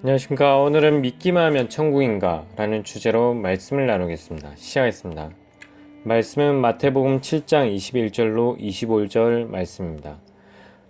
안녕하십니까. 오늘은 믿기만 하면 천국인가 라는 주제로 말씀을 나누겠습니다. 시작하겠습니다. 말씀은 마태복음 7장 21절로 25절 말씀입니다.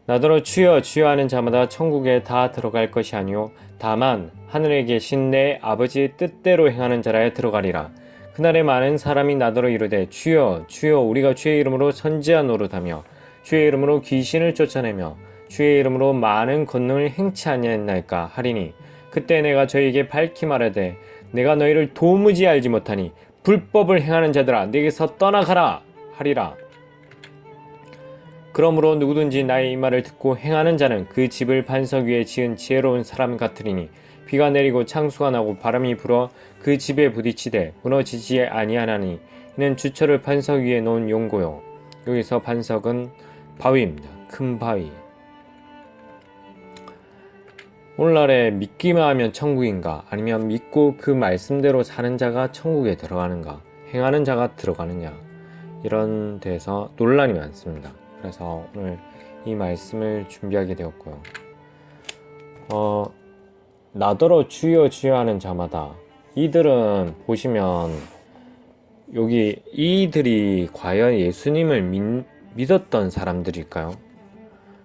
나더러 주여 주여 하는 자마다 천국에 다 들어갈 것이 아니요 다만 하늘에 계신 내 아버지의 뜻대로 행하는 자라야 들어가리라. 그날에 많은 사람이 나더러 이르되 주여 주여 우리가 주의 이름으로 선지자 노릇하며 주의 이름으로 귀신을 쫓아내며 주의 이름으로 많은 권능을 행치 아니하였나이까 하리니 그때 내가 저희에게 밝히 말하되 내가 너희를 도무지 알지 못하니 불법을 행하는 자들아 내게서 떠나가라 하리라. 그러므로 누구든지 나의 이 말을 듣고 행하는 자는 그 집을 반석 위에 지은 지혜로운 사람 같으리니 비가 내리고 창수가 나고 바람이 불어 그 집에 부딪히되 무너지지 아니하나니 이는 주철을 반석 위에 놓은 용고요. 여기서 반석은 바위입니다. 큰 바위. 오늘날에 믿기만 하면 천국인가 아니면 믿고 그 말씀대로 사는 자가 천국에 들어가는가 행하는 자가 들어가느냐 이런 데서 논란이 많습니다. 그래서 오늘 이 말씀을 준비하게 되었고요. 나더러 주여 주여 하는 자마다 이들은 보시면 여기 이들이 과연 예수님을 믿었던 사람들일까요?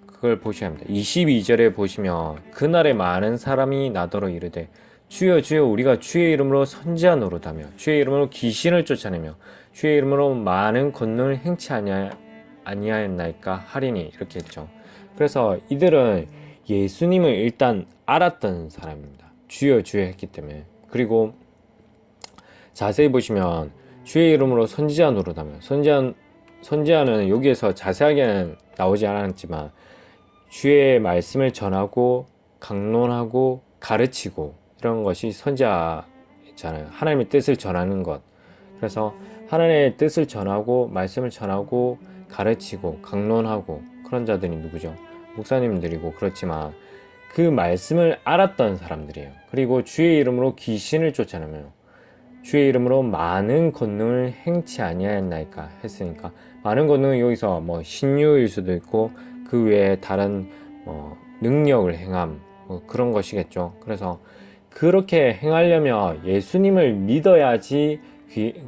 그걸 보셔야 합니다. 22절에 보시면 그날에 많은 사람이 나더러 이르되 주여 주여 우리가 주의 이름으로 선지자 노릇하며 주의 이름으로 귀신을 쫓아내며 주의 이름으로 많은 권능을 행치 아니하였나이까 하리니 이렇게 했죠. 그래서 이들은 예수님을 일단 알았던 사람입니다. 주여 주여 했기 때문에. 그리고 자세히 보시면 주의 이름으로 선지자 노릇하며 선지자는 여기에서 자세하게는 나오지 않았지만 주의 말씀을 전하고 강론하고 가르치고 이런 것이 선지자잖아요. 하나님의 뜻을 전하는 것. 그래서 하나님의 뜻을 전하고 말씀을 전하고 가르치고 강론하고 그런 자들이 누구죠? 목사님들이고 그렇지만 그 말씀을 알았던 사람들이에요. 그리고 주의 이름으로 귀신을 쫓아내며 주의 이름으로 많은 권능을 행치 아니하였나이까 했으니까 많은 권능은 여기서 뭐 신유일 수도 있고 그 외에 다른 능력을 행함 그런 것이겠죠. 그래서 그렇게 행하려면 예수님을 믿어야지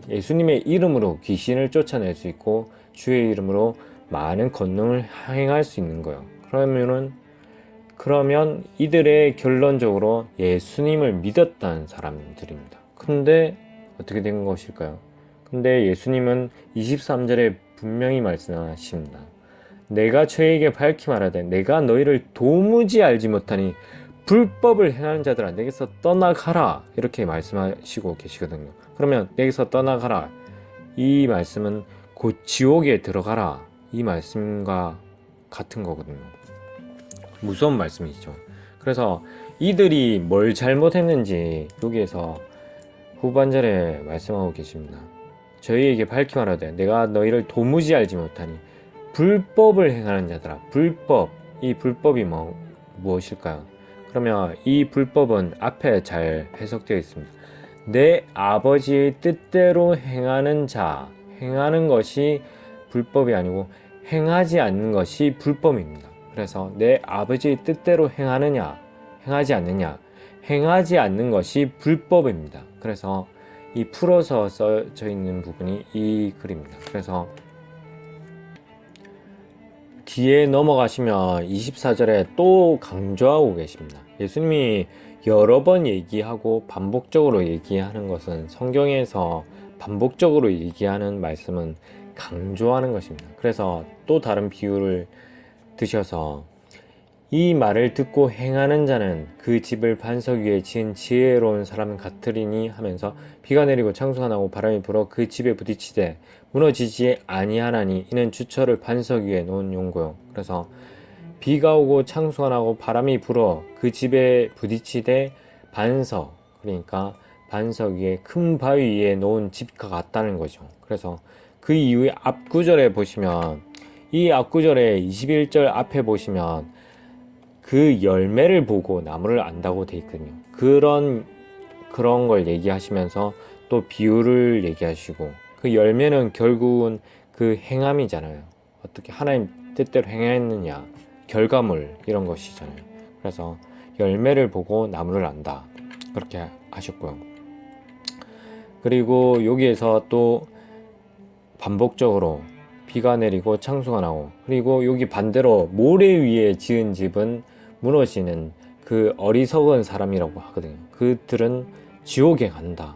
예수님의 이름으로 귀신을 쫓아낼 수 있고 주의 이름으로 많은 권능을 행할 수 있는 거예요. 그러면 이들의 결론적으로 예수님을 믿었던 사람들입니다. 근데 어떻게 된 것일까요? 근데 예수님은 23절에 분명히 말씀하십니다. 내가 저에게 밝히 말하되 내가 너희를 도무지 알지 못하니 불법을 행하는 자들아 내게서 떠나가라 이렇게 말씀하시고 계시거든요. 그러면 내게서 떠나가라 이 말씀은 곧 지옥에 들어가라 이 말씀과 같은 거거든요. 무서운 말씀이죠. 그래서 이들이 뭘 잘못했는지 여기에서 후반절에 말씀하고 계십니다. 저희에게 밝히 말하되 내가 너희를 도무지 알지 못하니 불법을 행하는 자들아. 불법. 이 불법이 무엇일까요? 그러면 이 불법은 앞에 잘 해석되어 있습니다. 내 아버지의 뜻대로 행하는 자. 행하는 것이 불법이 아니고 행하지 않는 것이 불법입니다. 그래서 내 아버지의 뜻대로 행하느냐, 행하지 않느냐, 행하지 않는 것이 불법입니다. 그래서 이 풀어서 써져 있는 부분이 이 글입니다. 그래서 뒤에 넘어가시면 24절에 또 강조하고 계십니다. 예수님이 여러 번 얘기하고 반복적으로 얘기하는 것은 성경에서 반복적으로 얘기하는 말씀은 강조하는 것입니다. 그래서 또 다른 비유를 드셔서 이 말을 듣고 행하는 자는 그 집을 반석 위에 지은 지혜로운 사람 같으리니 하면서 비가 내리고 창수가 나고 바람이 불어 그 집에 부딪히되 무너지지 아니하나니 이는 주철을 반석 위에 놓은 용고요. 그래서 비가 오고 창수가 나고 바람이 불어 그 집에 부딪히되 반석 그러니까 반석 위에 큰 바위 위에 놓은 집과 같다는 거죠. 그래서 그 이후에 앞구절에 보시면 이 앞구절에 21절 앞에 보시면 그 열매를 보고 나무를 안다고 돼 있거든요. 그런 걸 얘기하시면서 또 비유를 얘기하시고 그 열매는 결국은 그 행함이잖아요. 어떻게 하나님 뜻대로 행했느냐 결과물 이런 것이잖아요. 그래서 열매를 보고 나무를 안다. 그렇게 하셨고요. 그리고 여기에서 또 반복적으로 비가 내리고 창수가 나고, 그리고 여기 반대로 모래 위에 지은 집은 무너지는 그 어리석은 사람이라고 하거든요. 그들은 지옥에 간다.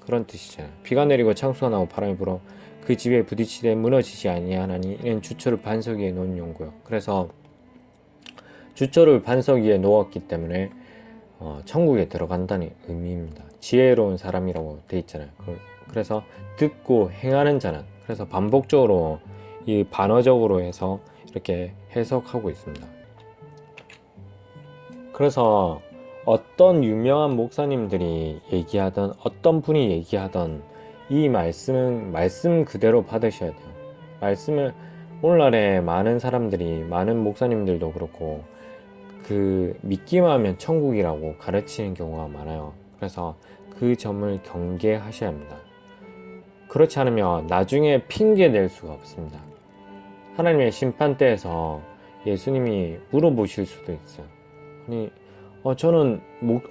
그런 뜻이잖아요. 비가 내리고 창수가 나고 바람이 불어 그 집에 부딪히되 무너지지 아니하나니 이는 주초를 반석 위에 놓은 용고요. 그래서 주초를 반석 위에 놓았기 때문에 천국에 들어간다는 의미입니다. 지혜로운 사람이라고 돼 있잖아요. 그래서 듣고 행하는 자는, 그래서 반복적으로 이 반어적으로 해서 이렇게 해석하고 있습니다. 그래서 어떤 유명한 목사님들이 얘기하던, 어떤 분이 얘기하던 이 말씀은 말씀 그대로 받으셔야 돼요. 말씀을, 오늘날에 많은 사람들이, 많은 목사님들도 그렇고 그 믿기만 하면 천국이라고 가르치는 경우가 많아요. 그래서 그 점을 경계하셔야 합니다. 그렇지 않으면 나중에 핑계 낼 수가 없습니다. 하나님의 심판대에서 예수님이 물어보실 수도 있어요. 아니, 저는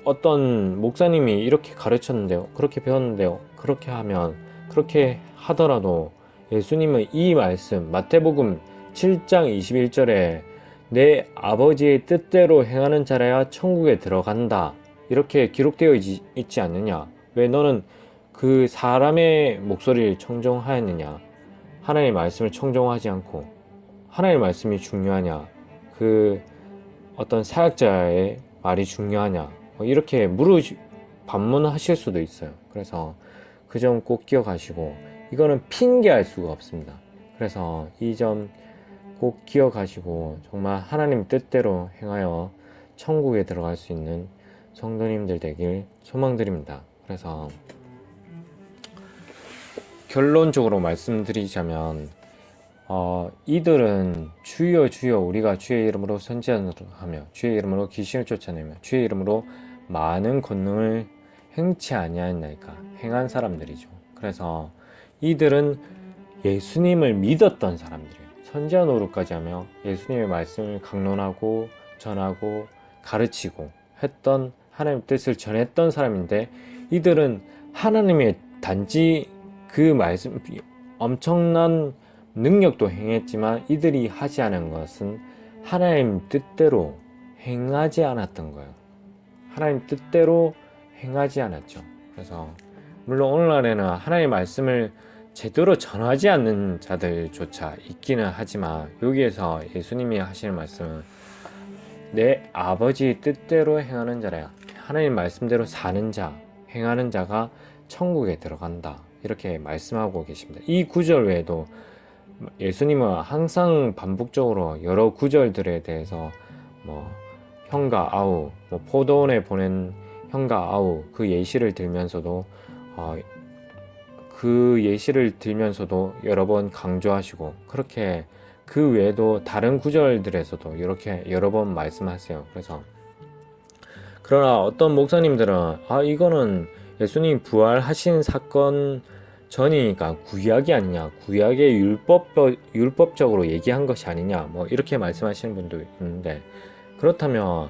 어떤 목사님이 이렇게 가르쳤는데요, 그렇게 배웠는데요, 그렇게 하면, 그렇게 하더라도 예수님은 이 말씀, 마태복음 7장 21절에 내 아버지의 뜻대로 행하는 자라야 천국에 들어간다, 이렇게 기록되어 있지 않느냐? 왜 너는 그 사람의 목소리를 청종하였느냐? 하나님의 말씀을 청종하지 않고 하나님의 말씀이 중요하냐? 그 어떤 사역자의 말이 중요하냐? 이렇게 반문하실 수도 있어요. 그래서 그 점 꼭 기억하시고, 이거는 핑계할 수가 없습니다. 그래서 이 점 꼭 기억하시고 정말 하나님 뜻대로 행하여 천국에 들어갈 수 있는 성도님들 되길 소망드립니다. 그래서 결론적으로 말씀드리자면, 이들은 주여 주여 우리가 주의 이름으로 선지하며 주의 이름으로 귀신을 쫓아내며 주의 이름으로 많은 권능을 행치 아니하였나이까, 행한 사람들이죠. 그래서 이들은 예수님을 믿었던 사람들이에요. 선지자 노릇까지 하며 예수님의 말씀을 강론하고 전하고 가르치고 했던, 하나님의 뜻을 전했던 사람인데, 이들은 하나님의 단지 그 말씀, 엄청난 능력도 행했지만 이들이 하지 않은 것은 하나님 뜻대로 행하지 않았던 거예요. 하나님 뜻대로 행하지 않았죠. 그래서 물론 오늘날에는 하나님의 말씀을 제대로 전하지 않는 자들조차 있기는 하지만, 여기에서 예수님이 하시는 말씀은 내 아버지의 뜻대로 행하는 자라야, 하나님 말씀대로 사는 자, 행하는 자가 천국에 들어간다, 이렇게 말씀하고 계십니다. 이 구절 외에도 예수님은 항상 반복적으로 여러 구절들에 대해서 형과 아우, 포도원에 보낸 형과 아우, 그 예시를 들면서도 여러 번 강조하시고, 그렇게 그 외에도 다른 구절들에서도 이렇게 여러 번 말씀하세요. 그러나 어떤 목사님들은 이거는 예수님 부활하신 사건 전이니까 구약이 아니냐, 구약의 율법적으로 얘기한 것이 아니냐, 이렇게 말씀하시는 분도 있는데, 그렇다면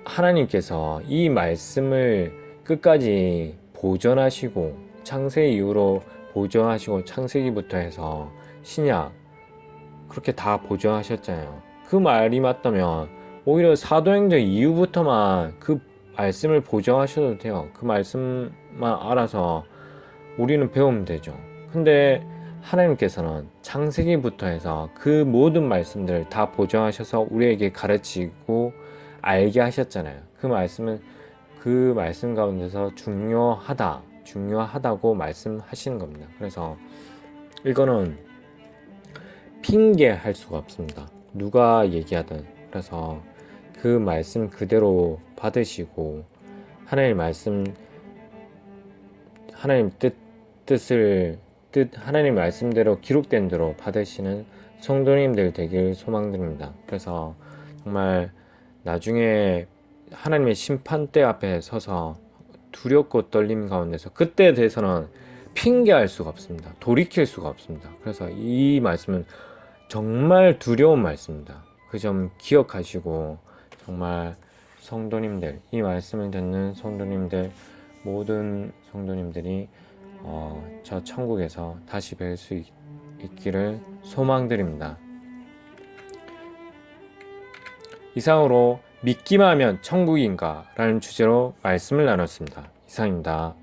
하나님께서 이 말씀을 끝까지 보존하시고, 창세기 이후로 보존하시고, 창세기부터 해서 신약 그렇게 다 보존하셨잖아요. 그 말이 맞다면 오히려 사도행전 이후부터만 그 말씀을 보존하셔도 돼요. 그 말씀만 알아서 우리는 배우면 되죠. 근데 하나님께서는 창세기부터 해서 그 모든 말씀들을 다 보존하셔서 우리에게 가르치고 알게 하셨잖아요. 그 말씀은 그 말씀 가운데서 중요하다고 말씀하시는 겁니다. 그래서 이거는 핑계할 수가 없습니다. 누가 얘기하든. 그래서 그 말씀 그대로 받으시고, 하나님 말씀, 하나님 하나님 말씀대로 기록된 대로 받으시는 성도님들 되길 소망드립니다. 그래서 정말 나중에 하나님의 심판대 앞에 서서 두렵고 떨림 가운데서, 그때에 대해서는 핑계할 수가 없습니다. 돌이킬 수가 없습니다. 그래서 이 말씀은 정말 두려운 말씀입니다. 그 점 기억하시고 정말 성도님들, 이 말씀을 듣는 성도님들, 모든 성도님들이 저 천국에서 다시 뵐 수 있기를 소망드립니다. 이상으로 믿기만 하면 천국인가? 라는 주제로 말씀을 나눴습니다. 이상입니다.